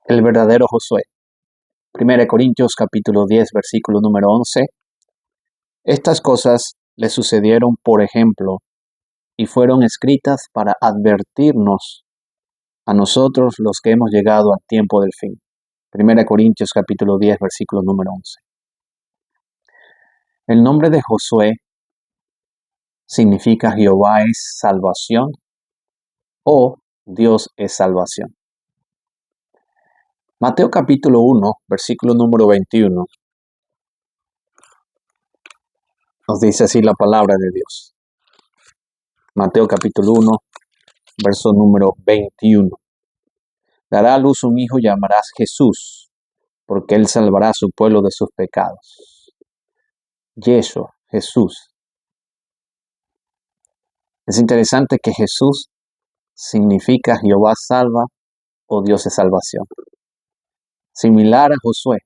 El verdadero Josué. 1 Corintios capítulo 10, versículo número 11. Estas cosas le sucedieron por ejemplo y fueron escritas para advertirnos a nosotros los que hemos llegado al tiempo del fin. 1 Corintios capítulo 10, versículo número 11. El nombre de Josué significa Jehová es salvación o Dios es salvación. Mateo capítulo 1, versículo número 21, nos dice así la palabra de Dios. Mateo capítulo 1, verso número 21. Dará a luz un hijo y llamarás Jesús, porque él salvará a su pueblo de sus pecados. Yeshua, Jesús. Es interesante que Jesús significa Jehová salva o Dios es salvación. Similar a Josué,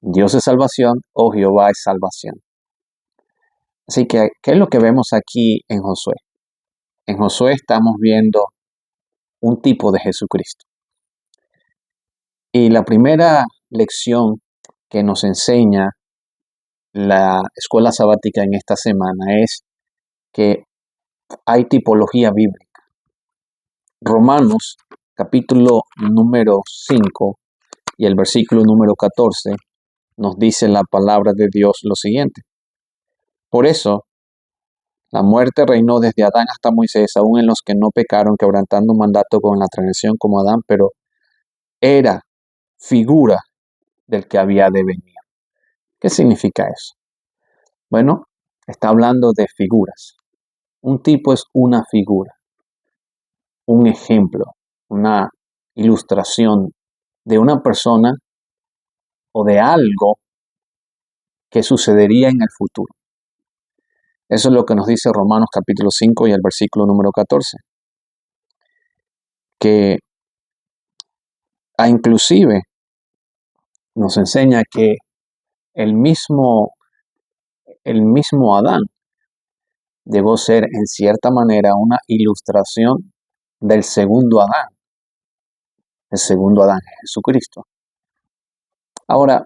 Dios es salvación o Jehová es salvación. Así que, ¿qué es lo que vemos aquí en Josué? En Josué estamos viendo un tipo de Jesucristo. Y la primera lección que nos enseña la escuela sabática en esta semana es que hay tipología bíblica. Romanos capítulo número 5 y el versículo número 14 nos dice la palabra de Dios lo siguiente. Por eso, la muerte reinó desde Adán hasta Moisés, aún en los que no pecaron, quebrantando un mandato con la transgresión como Adán, pero era figura del que había de venir. ¿Qué significa eso? Bueno, está hablando de figuras. Un tipo es una figura, un ejemplo, una ilustración de una persona o de algo que sucedería en el futuro. Eso es lo que nos dice Romanos capítulo 5 y el versículo número 14. Que inclusive nos enseña que el mismo Adán llegó a ser en cierta manera una ilustración del segundo Adán. El segundo Adán es Jesucristo. Ahora,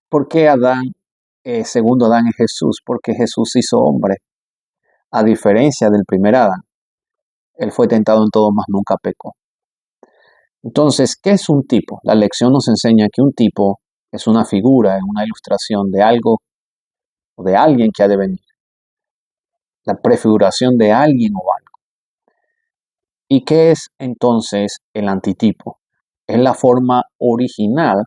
¿por qué segundo Adán es Jesús? Porque Jesús se hizo hombre. A diferencia del primer Adán, él fue tentado en todo, mas nunca pecó. Entonces, ¿qué es un tipo? La lección nos enseña que un tipo es una figura, es una ilustración de algo o de alguien que ha de venir. La prefiguración de alguien o algo. ¿Y qué es entonces el antitipo? Es la forma original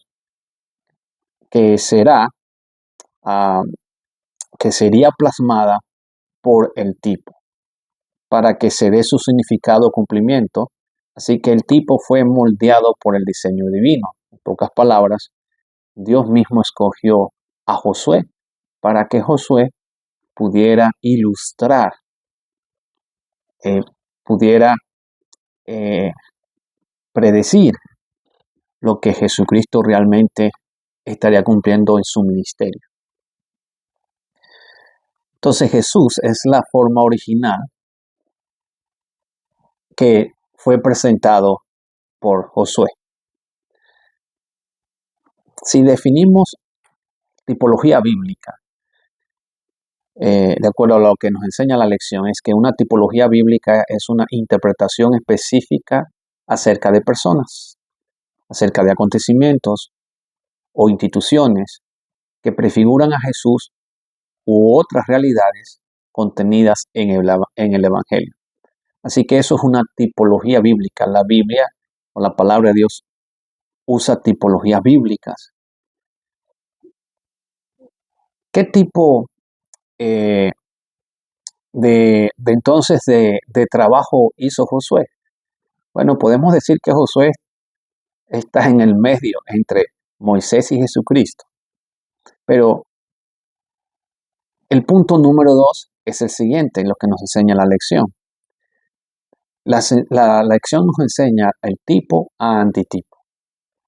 que sería plasmada por el tipo para que se dé su significado o cumplimiento. Así que el tipo fue moldeado por el diseño divino. En pocas palabras, Dios mismo escogió a Josué para que Josué pudiera ilustrar, pudiera predecir lo que Jesucristo realmente estaría cumpliendo en su ministerio. Entonces Jesús es la forma original que fue presentado por Josué. Si definimos tipología bíblica, de acuerdo a lo que nos enseña la lección, es que una tipología bíblica es una interpretación específica acerca de personas, acerca de acontecimientos o instituciones que prefiguran a Jesús u otras realidades contenidas en el Evangelio. Así que eso es una tipología bíblica. La Biblia o la palabra de Dios usa tipologías bíblicas. ¿Qué tipo entonces de trabajo hizo Josué? Bueno, podemos decir que Josué está en el medio entre Moisés y Jesucristo. Pero el punto número 2 es el siguiente, en lo que nos enseña la lección. La lección nos enseña el tipo a antitipo.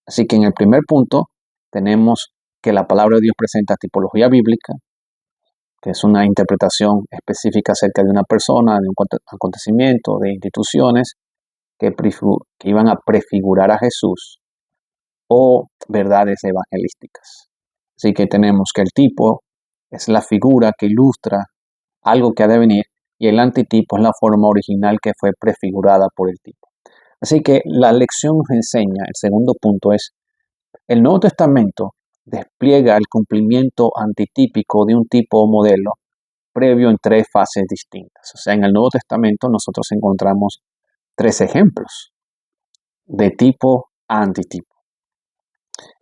Así que en el primer punto tenemos que la palabra de Dios presenta tipología bíblica, que es una interpretación específica acerca de una persona, de un acontecimiento, de instituciones, que iban a prefigurar a Jesús o verdades evangelísticas. Así que tenemos que el tipo es la figura que ilustra algo que ha de venir y el antitipo es la forma original que fue prefigurada por el tipo. Así que la lección nos enseña, el segundo punto es, el Nuevo Testamento despliega el cumplimiento antitípico de un tipo o modelo previo en tres fases distintas. O sea, en el Nuevo Testamento nosotros encontramos tres ejemplos de tipo a antitipo.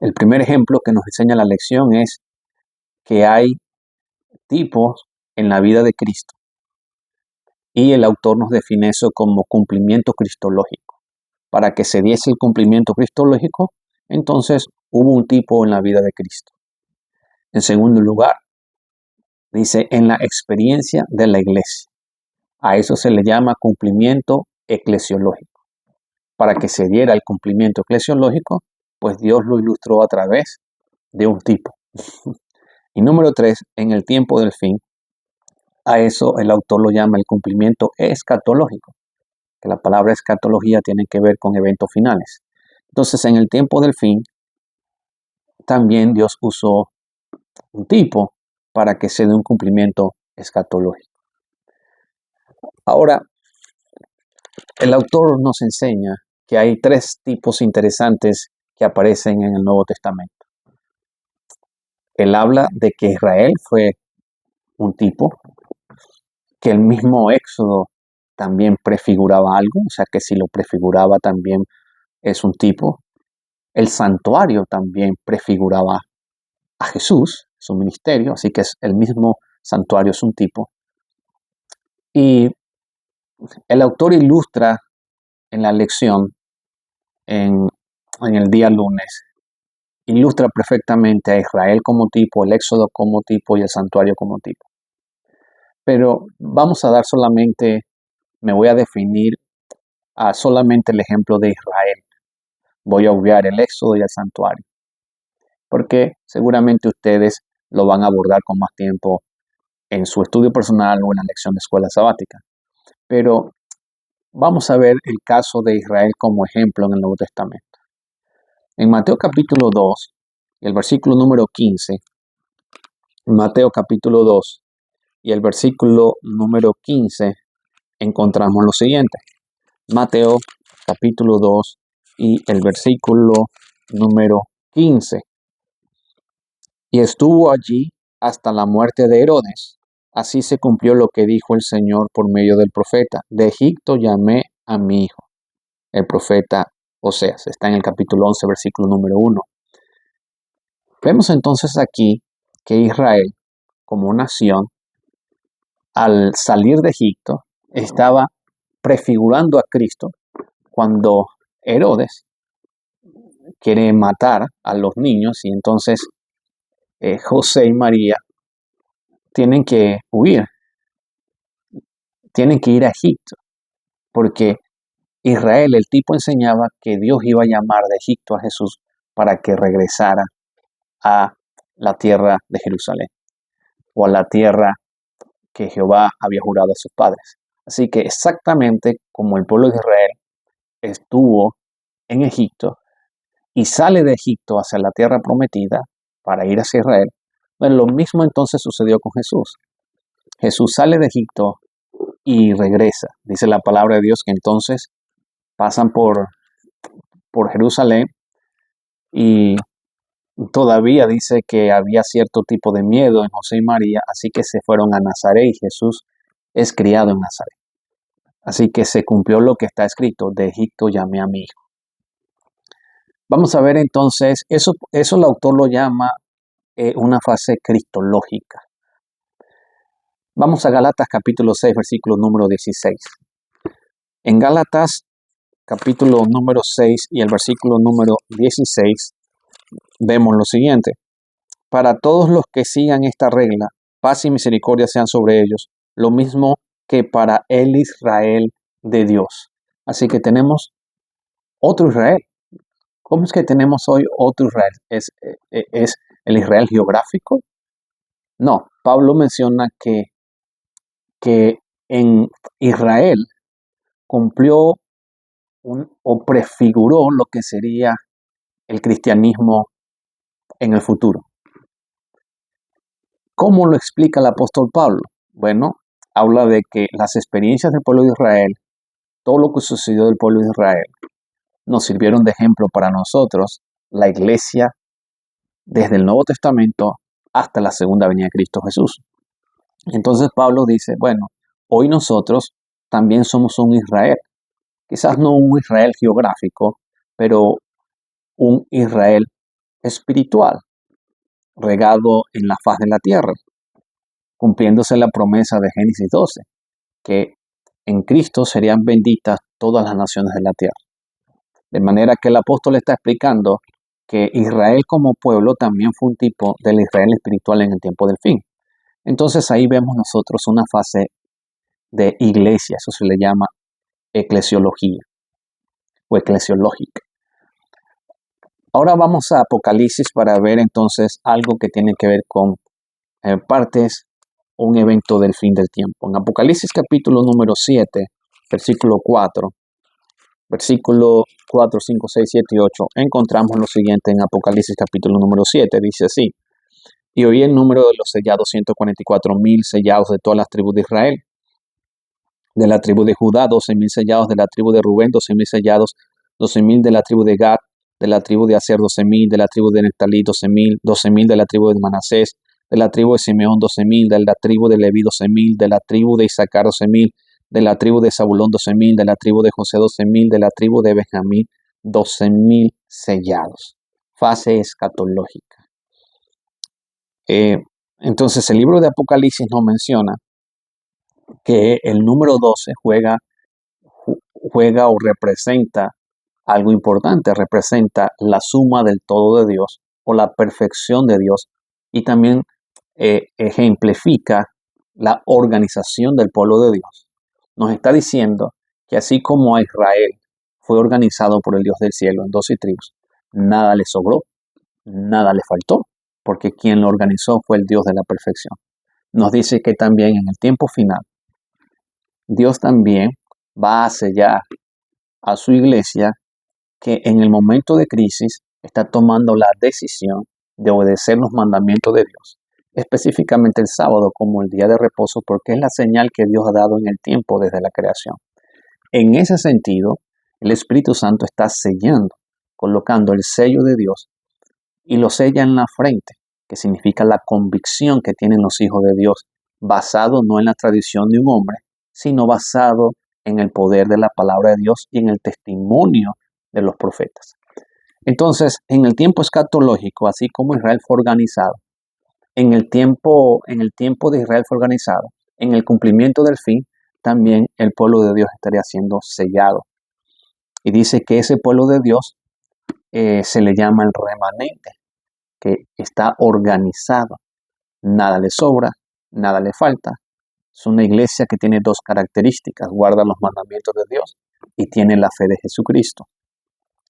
El primer ejemplo que nos enseña la lección es que hay tipos en la vida de Cristo y el autor nos define eso como cumplimiento cristológico. Para que se diese el cumplimiento cristológico, entonces hubo un tipo en la vida de Cristo. En segundo lugar, dice en la experiencia de la iglesia. A eso se le llama cumplimiento eclesiológico. Para que se diera el cumplimiento eclesiológico, pues Dios lo ilustró a través de un tipo. Y número 3, en el tiempo del fin, a eso el autor lo llama el cumplimiento escatológico, que la palabra escatología tiene que ver con eventos finales. Entonces, en el tiempo del fin, también Dios usó un tipo para que se dé un cumplimiento escatológico. Ahora, el autor nos enseña que hay tres tipos interesantes que aparecen en el Nuevo Testamento. Él habla de que Israel fue un tipo, que el mismo Éxodo también prefiguraba algo, o sea que si lo prefiguraba también es un tipo. El santuario también prefiguraba a Jesús, su ministerio, así que el mismo santuario es un tipo. Y el autor ilustra en la lección, en el día lunes, ilustra perfectamente a Israel como tipo, el Éxodo como tipo y el santuario como tipo. Pero vamos a dar solamente, me voy a definir a solamente el ejemplo de Israel. Voy a obviar el Éxodo y el santuario, porque seguramente ustedes lo van a abordar con más tiempo en su estudio personal o en la lección de escuela sabática. Pero vamos a ver el caso de Israel como ejemplo en el Nuevo Testamento. En Mateo capítulo 2, el versículo número 15, Mateo capítulo 2 y el versículo número 15, encontramos lo siguiente. Mateo capítulo 2 y el versículo número 15. Y estuvo allí hasta la muerte de Herodes. Así se cumplió lo que dijo el Señor por medio del profeta. De Egipto llamé a mi hijo. El profeta Oseas. Está en el capítulo 11, versículo número 1. Vemos entonces aquí que Israel, como nación, al salir de Egipto, estaba prefigurando a Cristo cuando Herodes quiere matar a los niños y entonces José y María tienen que huir, tienen que ir a Egipto, porque Israel, el tipo enseñaba que Dios iba a llamar de Egipto a Jesús para que regresara a la tierra de Jerusalén o a la tierra que Jehová había jurado a sus padres. Así que exactamente como el pueblo de Israel estuvo en Egipto y sale de Egipto hacia la tierra prometida para ir hacia Israel, bueno, lo mismo entonces sucedió con Jesús. Jesús sale de Egipto y regresa. Dice la palabra de Dios que entonces pasan por Jerusalén y todavía dice que había cierto tipo de miedo en José y María, así que se fueron a Nazaret y Jesús es criado en Nazaret. Así que se cumplió lo que está escrito, de Egipto llamé a mi hijo. Vamos a ver entonces, eso el autor lo llama una fase cristológica. Vamos a Gálatas capítulo 6, versículo número 16. En Gálatas capítulo número 6 y el versículo número 16 vemos lo siguiente. Para todos los que sigan esta regla, paz y misericordia sean sobre ellos, lo mismo que para el Israel de Dios. Así que tenemos otro Israel. ¿Cómo es que tenemos hoy otro Israel? ¿Es el Israel geográfico? No, Pablo menciona que en Israel cumplió o prefiguró lo que sería el cristianismo en el futuro. ¿Cómo lo explica el apóstol Pablo? Bueno, habla de que las experiencias del pueblo de Israel, todo lo que sucedió del pueblo de Israel, nos sirvieron de ejemplo para nosotros, la iglesia, desde el Nuevo Testamento hasta la segunda venida de Cristo Jesús. Entonces Pablo dice, bueno, hoy nosotros también somos un Israel, quizás no un Israel geográfico, pero un Israel espiritual, regado en la faz de la tierra, cumpliéndose la promesa de Génesis 12, que en Cristo serían benditas todas las naciones de la tierra. De manera que el apóstol está explicando que Israel como pueblo también fue un tipo del Israel espiritual en el tiempo del fin. Entonces ahí vemos nosotros una fase de iglesia, eso se le llama eclesiología o eclesiológica. Ahora vamos a Apocalipsis para ver entonces algo que tiene que ver con partes, un evento del fin del tiempo. En Apocalipsis capítulo número 7, versículo 4, versículo 4, 5, 6, 7 y 8, encontramos lo siguiente en Apocalipsis capítulo número 7, dice así: y oí el número de los sellados, 144,000 sellados de todas las tribus de Israel. De la tribu de Judá, 12,000 sellados; de la tribu de Rubén, 12,000 sellados; 12,000 de la tribu de Gad; de la tribu de Aser, 12,000; de la tribu de Neftalí, 12,000; 12,000 de la tribu de Manasés; de la tribu de Simeón, 12,000; de la tribu de Leví, 12,000; de la tribu de Isaacar, 12,000; de la tribu de Zabulón, 12,000; de la tribu de José, 12,000; de la tribu de Benjamín, 12,000 sellados. Fase escatológica. Entonces el libro de Apocalipsis nos menciona que el número 12 juega o representa algo importante, representa la suma del todo de Dios o la perfección de Dios, y también ejemplifica la organización del pueblo de Dios. Nos está diciendo que así como a Israel fue organizado por el Dios del cielo en 12 tribus, nada le sobró, nada le faltó, porque quien lo organizó fue el Dios de la perfección. Nos dice que también en el tiempo final, Dios también va a sellar a su iglesia, que en el momento de crisis está tomando la decisión de obedecer los mandamientos de Dios, específicamente el sábado como el día de reposo, porque es la señal que Dios ha dado en el tiempo desde la creación. En ese sentido, el Espíritu Santo está sellando, colocando el sello de Dios, y lo sella en la frente, que significa la convicción que tienen los hijos de Dios, basado no en la tradición de un hombre, sino basado en el poder de la palabra de Dios y en el testimonio de los profetas. Entonces, en el tiempo escatológico, así como Israel fue organizado, en el tiempo de Israel fue organizado, en el cumplimiento del fin, también el pueblo de Dios estaría siendo sellado. Y dice que ese pueblo de Dios se le llama el remanente, que está organizado. Nada le sobra, nada le falta. Es una iglesia que tiene dos características: guarda los mandamientos de Dios y tiene la fe de Jesucristo.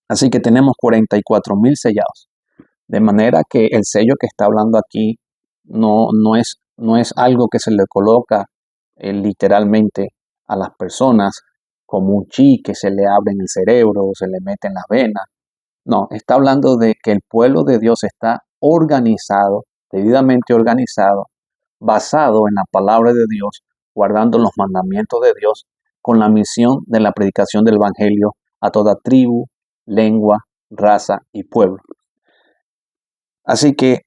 Así que tenemos 44,000 sellados. De manera que el sello que está hablando aquí no es algo que se le coloca literalmente a las personas como un chip que se le abre en el cerebro o se le mete en las venas. No, está hablando de que el pueblo de Dios está organizado, debidamente organizado, basado en la palabra de Dios, guardando los mandamientos de Dios, con la misión de la predicación del Evangelio a toda tribu, lengua, raza y pueblo. Así que,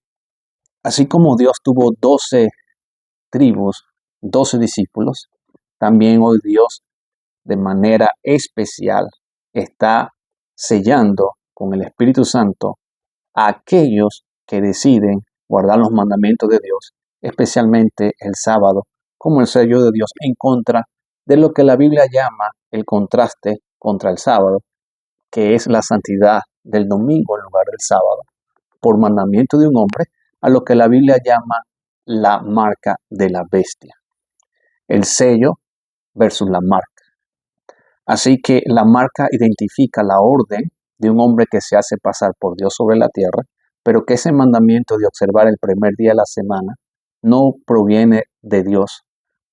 así como Dios tuvo 12 tribus, 12 discípulos, también hoy Dios de manera especial está sellando con el Espíritu Santo a aquellos que deciden guardar los mandamientos de Dios, especialmente el sábado, como el sello de Dios en contra de lo que la Biblia llama el contraste contra el sábado, que es la santidad del domingo en lugar del sábado, por mandamiento de un hombre, a lo que la Biblia llama la marca de la bestia. El sello versus la marca. Así que la marca identifica la orden de un hombre que se hace pasar por Dios sobre la tierra, pero que ese mandamiento de observar el primer día de la semana no proviene de Dios,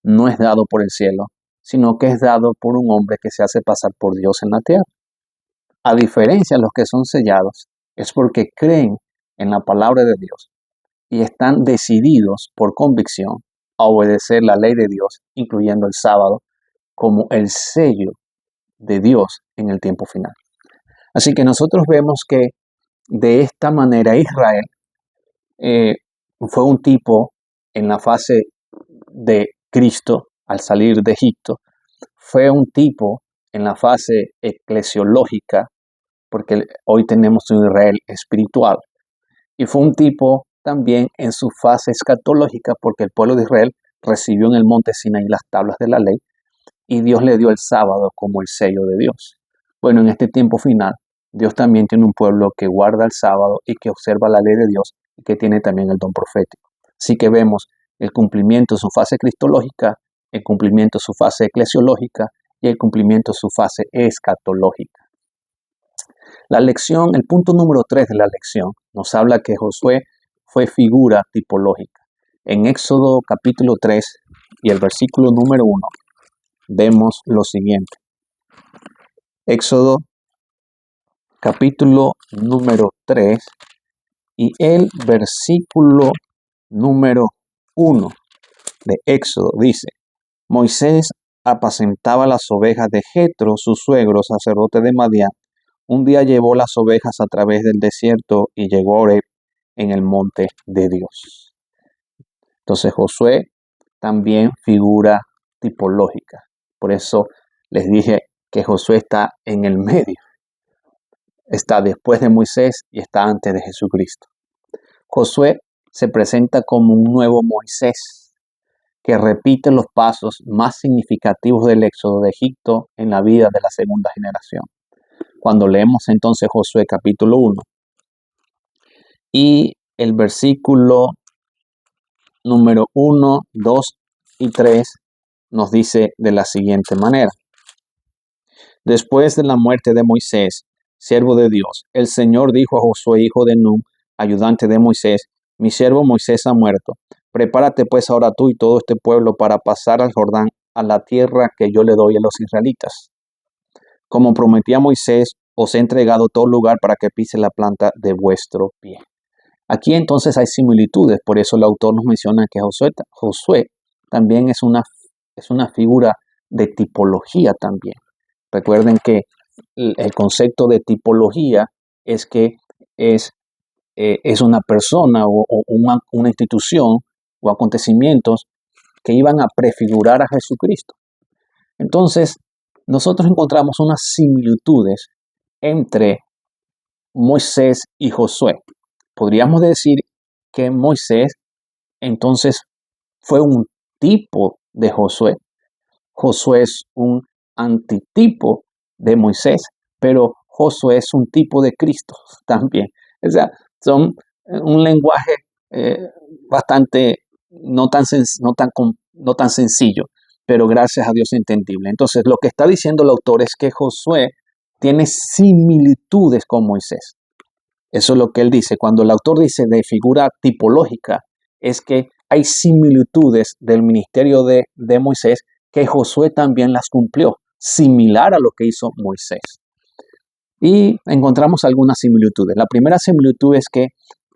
no es dado por el cielo, sino que es dado por un hombre que se hace pasar por Dios en la tierra. A diferencia de los que son sellados, es porque creen en la palabra de Dios y están decididos por convicción a obedecer la ley de Dios, incluyendo el sábado, como el sello de Dios en el tiempo final. Así que nosotros vemos que de esta manera Israel fue un tipo en la fase de Cristo al salir de Egipto, fue un tipo en la fase eclesiológica, porque hoy tenemos un Israel espiritual, y fue un tipo también en su fase escatológica, porque el pueblo de Israel recibió en el monte Sinaí las tablas de la ley, y Dios le dio el sábado como el sello de Dios. Bueno, en este tiempo final, Dios también tiene un pueblo que guarda el sábado y que observa la ley de Dios y que tiene también el don profético. Así que vemos el cumplimiento de su fase cristológica, el cumplimiento de su fase eclesiológica y el cumplimiento de su fase escatológica. La lección, el punto número 3 de la lección, nos habla que Josué fue figura tipológica. En Éxodo capítulo 3 y el versículo número 1, vemos lo siguiente. Éxodo capítulo número 3 y el versículo número 1 de Éxodo dice: Moisés apacentaba las ovejas de Jetro, su suegro, sacerdote de Madián. Un día llevó las ovejas a través del desierto y llegó a Horeb, en el monte de Dios. Entonces Josué también figura tipológica. Por eso les dije que Josué está en el medio. Está después de Moisés y está antes de Jesucristo. Josué se presenta como un nuevo Moisés que repite los pasos más significativos del éxodo de Egipto en la vida de la segunda generación. Cuando leemos entonces Josué capítulo 1 y el versículo número 1, 2 y 3 nos dice de la siguiente manera: Después de la muerte de Moisés, siervo de Dios, el Señor dijo a Josué, hijo de Nun, ayudante de Moisés: Mi siervo Moisés ha muerto. Prepárate pues ahora tú y todo este pueblo para pasar al Jordán, a la tierra que yo le doy a los israelitas. Como prometí a Moisés, os he entregado todo lugar para que pise la planta de vuestro pie. Aquí entonces hay similitudes, por eso el autor nos menciona que Josué también es una figura de tipología también. Recuerden que el concepto de tipología es que es una persona o una institución o acontecimientos que iban a prefigurar a Jesucristo. Entonces, nosotros encontramos unas similitudes entre Moisés y Josué. Podríamos decir que Moisés entonces fue un tipo de Josué. Josué es un antitipo de Moisés, pero Josué es un tipo de Cristo también. O sea, son un lenguaje bastante no tan sencillo, pero gracias a Dios entendible. Entonces, lo que está diciendo el autor es que Josué tiene similitudes con Moisés. Eso es lo que él dice. Cuando el autor dice de figura tipológica, es que hay similitudes del ministerio de Moisés que Josué también las cumplió, similar a lo que hizo Moisés. Y encontramos algunas similitudes. La primera similitud es que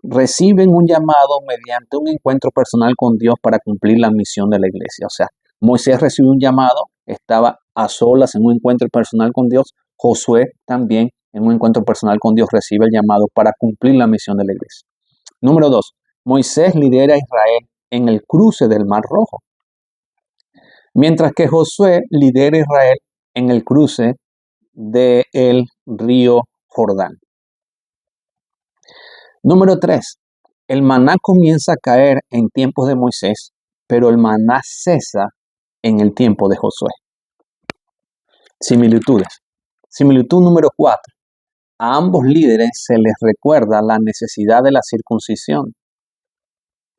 reciben un llamado mediante un encuentro personal con Dios para cumplir la misión de la iglesia. O sea, Moisés recibió un llamado, estaba a solas en un encuentro personal con Dios. Josué también en un encuentro personal con Dios recibe el llamado para cumplir la misión de la iglesia. Número 2, Moisés lidera a Israel en el cruce del Mar Rojo, mientras que Josué lidera a Israel en el cruce del río Jordán. Número 3, el maná comienza a caer en tiempos de Moisés, pero el maná cesa en el tiempo de Josué. Similitudes. Similitud número 4. A ambos líderes se les recuerda la necesidad de la circuncisión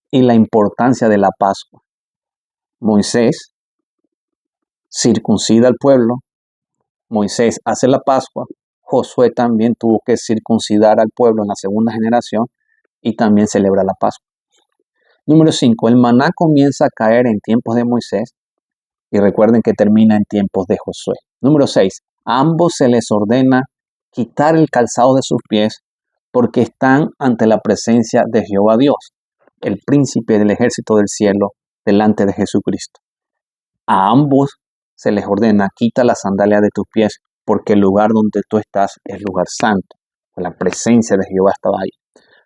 y la importancia de la Pascua. Moisés circuncida al pueblo, Moisés hace la Pascua, Josué también tuvo que circuncidar al pueblo en la segunda generación y también celebra la Pascua. Número 5. El maná comienza a caer en tiempos de Moisés y recuerden que termina en tiempos de Josué. Número 6. A ambos se les ordena quitar el calzado de sus pies, porque están ante la presencia de Jehová Dios, el príncipe del ejército del cielo, delante de Jesucristo. A ambos se les ordena: quita la sandalia de tus pies, porque el lugar donde tú estás es lugar santo. La presencia de Jehová estaba ahí.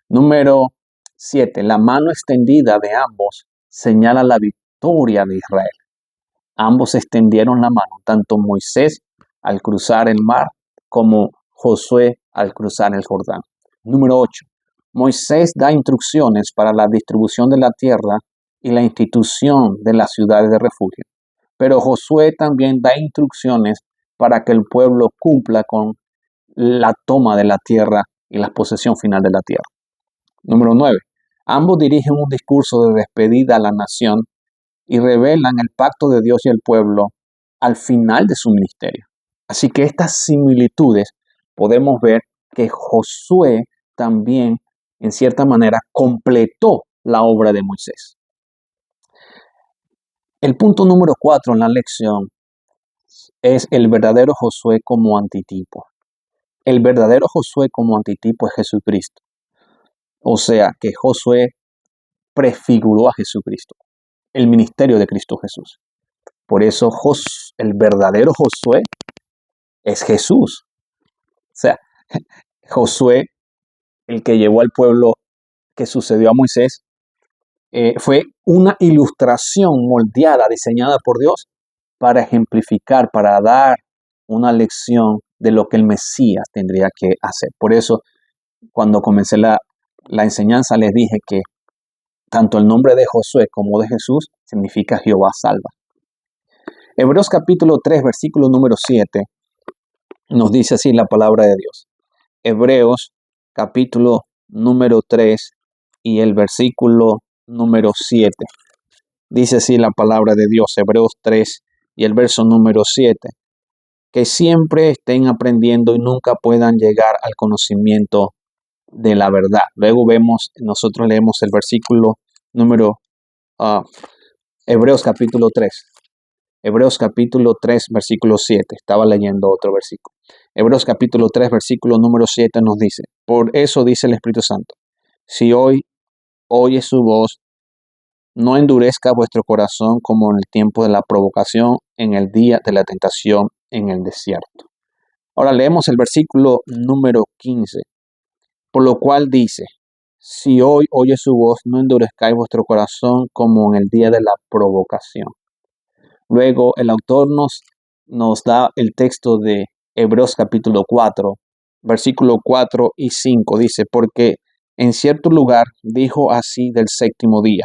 Número 7. La mano extendida de ambos señala la victoria de Israel. Ambos extendieron la mano, tanto Moisés al cruzar el mar como Josué al cruzar el Jordán. Número 8. Moisés da instrucciones para la distribución de la tierra y la institución de las ciudades de refugio. Pero Josué también da instrucciones para que el pueblo cumpla con la toma de la tierra y la posesión final de la tierra. Número 9. Ambos dirigen un discurso de despedida a la nación y revelan el pacto de Dios y el pueblo al final de su ministerio. Así que estas similitudes podemos ver que Josué también, en cierta manera, completó la obra de Moisés. El punto número 4 en la lección es el verdadero Josué como antitipo. El verdadero Josué como antitipo es Jesucristo. O sea que Josué prefiguró a Jesucristo, el ministerio de Cristo Jesús. Por eso el verdadero Josué es Jesús. O sea, Josué, el que llevó al pueblo que sucedió a Moisés, fue una ilustración moldeada, diseñada por Dios para ejemplificar, para dar una lección de lo que el Mesías tendría que hacer. Por eso, cuando comencé la enseñanza, les dije que tanto el nombre de Josué como de Jesús significa Jehová salva. Hebreos capítulo 3, versículo número 7, nos dice así la palabra de Dios. Hebreos capítulo número 3 y el versículo número 7. Dice así la palabra de Dios, Hebreos 3 y el verso número 7. Que siempre estén aprendiendo y nunca puedan llegar al conocimiento de la verdad. Luego nosotros leemos el versículo número Hebreos capítulo 3. Hebreos capítulo 3, versículo 7. Estaba leyendo otro versículo. Hebreos capítulo 3, versículo número 7 nos dice: por eso dice el Espíritu Santo, si hoy oye su voz, no endurezca vuestro corazón como en el tiempo de la provocación, en el día de la tentación en el desierto. Ahora leemos el versículo número 15. Por lo cual dice: si hoy oye su voz, no endurezcáis vuestro corazón como en el día de la provocación. Luego el autor nos da el texto de Hebreos capítulo 4, versículo 4 y 5. Dice: porque en cierto lugar dijo así del séptimo día: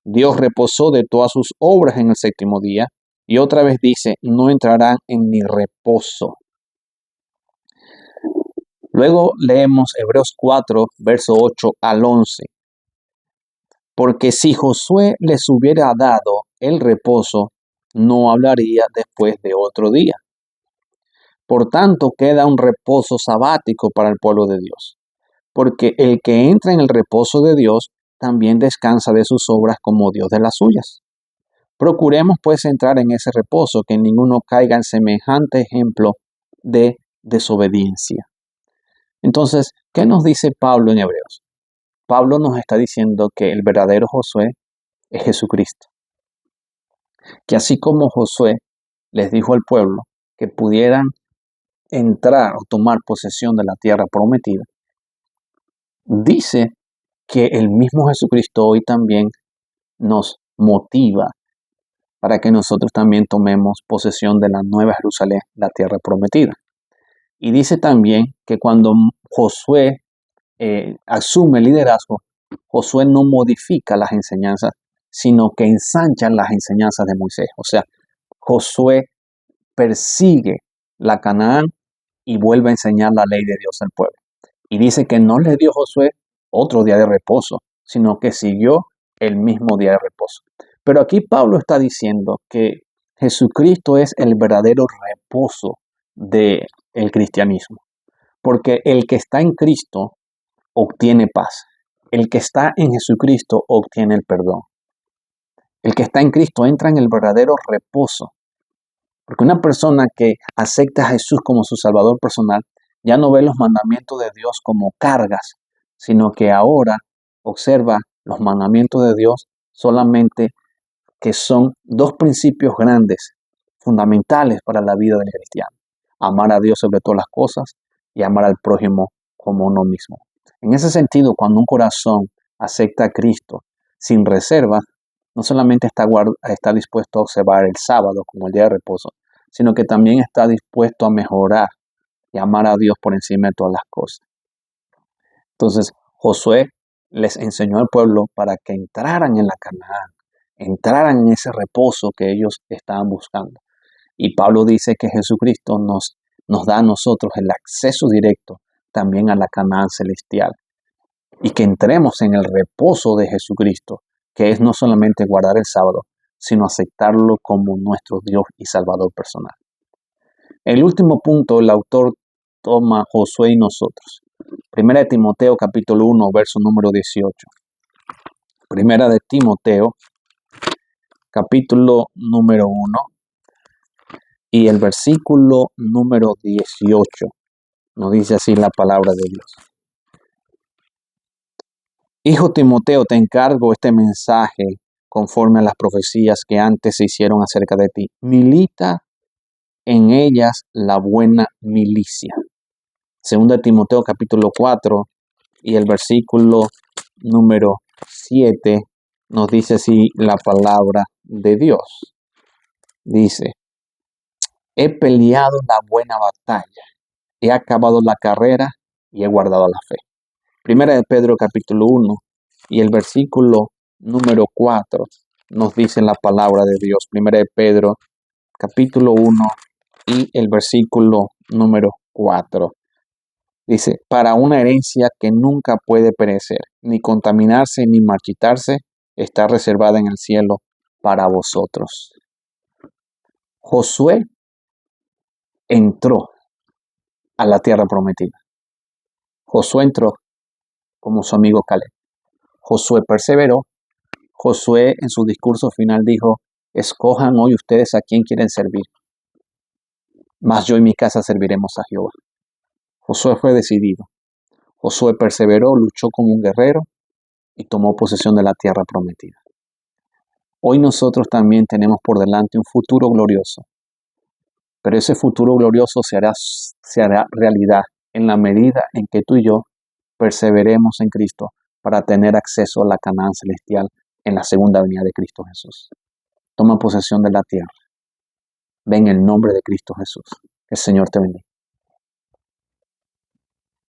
Dios reposó de todas sus obras en el séptimo día. Y otra vez dice: no entrarán en mi reposo. Luego leemos Hebreos 4, verso 8 al 11. Porque si Josué les hubiera dado el reposo, no hablaría después de otro día. Por tanto, queda un reposo sabático para el pueblo de Dios. Porque el que entra en el reposo de Dios, también descansa de sus obras como Dios de las suyas. Procuremos pues entrar en ese reposo, que ninguno caiga en semejante ejemplo de desobediencia. Entonces, ¿qué nos dice Pablo en Hebreos? Pablo nos está diciendo que el verdadero Josué es Jesucristo. Que así como Josué les dijo al pueblo que pudieran entrar o tomar posesión de la tierra prometida, dice que el mismo Jesucristo hoy también nos motiva para que nosotros también tomemos posesión de la nueva Jerusalén, la tierra prometida. Y dice también que cuando Josué asume el liderazgo, Josué no modifica las enseñanzas, sino que ensancha las enseñanzas de Moisés. O sea, Josué persigue la Canaán y vuelve a enseñar la ley de Dios al pueblo. Y dice que no le dio Josué otro día de reposo, sino que siguió el mismo día de reposo. Pero aquí Pablo está diciendo que Jesucristo es el verdadero reposo del cristianismo. Porque el que está en Cristo obtiene paz. El que está en Jesucristo obtiene el perdón. El que está en Cristo entra en el verdadero reposo. Porque una persona que acepta a Jesús como su Salvador personal Ya no ve los mandamientos de Dios como cargas, sino que ahora observa los mandamientos de Dios solamente que son dos principios grandes, fundamentales para la vida del cristiano. Amar a Dios sobre todas las cosas y amar al prójimo como uno mismo. En ese sentido, cuando un corazón acepta a Cristo sin reserva, no solamente está dispuesto a observar el sábado como el día de reposo, sino que también está dispuesto a mejorar y amar a Dios por encima de todas las cosas. Entonces, Josué les enseñó al pueblo para que entraran en la Canaán, entraran en ese reposo que ellos estaban buscando. Y Pablo dice que Jesucristo nos da a nosotros el acceso directo también a la Canaán celestial. Y que entremos en el reposo de Jesucristo, que es no solamente guardar el sábado, sino aceptarlo como nuestro Dios y Salvador personal. El último punto, el autor toma Josué y nosotros. Primera de Timoteo capítulo 1, verso número 18. Primera de Timoteo capítulo número 1 y el versículo número 18. Nos dice así la palabra de Dios. Hijo Timoteo, te encargo este mensaje conforme a las profecías que antes se hicieron acerca de ti. Milita en ellas la buena milicia. Segunda Timoteo capítulo 4 y el versículo número 7 nos dice así la palabra de Dios. Dice, he peleado la buena batalla, he acabado la carrera y he guardado la fe. Primera de Pedro capítulo 1 y el versículo número 4 nos dice la palabra de Dios. Primera de Pedro capítulo 1 y el versículo número 4. Dice, para una herencia que nunca puede perecer, ni contaminarse, ni marchitarse, está reservada en el cielo para vosotros. Josué entró a la tierra prometida. Josué entró como su amigo Caleb. Josué perseveró. Josué en su discurso final dijo, escojan hoy ustedes a quién quieren servir, mas yo y mi casa serviremos a Jehová. Josué fue decidido. Josué perseveró, luchó como un guerrero y tomó posesión de la tierra prometida. Hoy nosotros también tenemos por delante un futuro glorioso, pero ese futuro glorioso se hará realidad en la medida en que tú y yo perseveremos en Cristo para tener acceso a la Canaán celestial en la segunda venida de Cristo Jesús. Toma posesión de la tierra. Ven en el nombre de Cristo Jesús. Que el Señor te bendiga.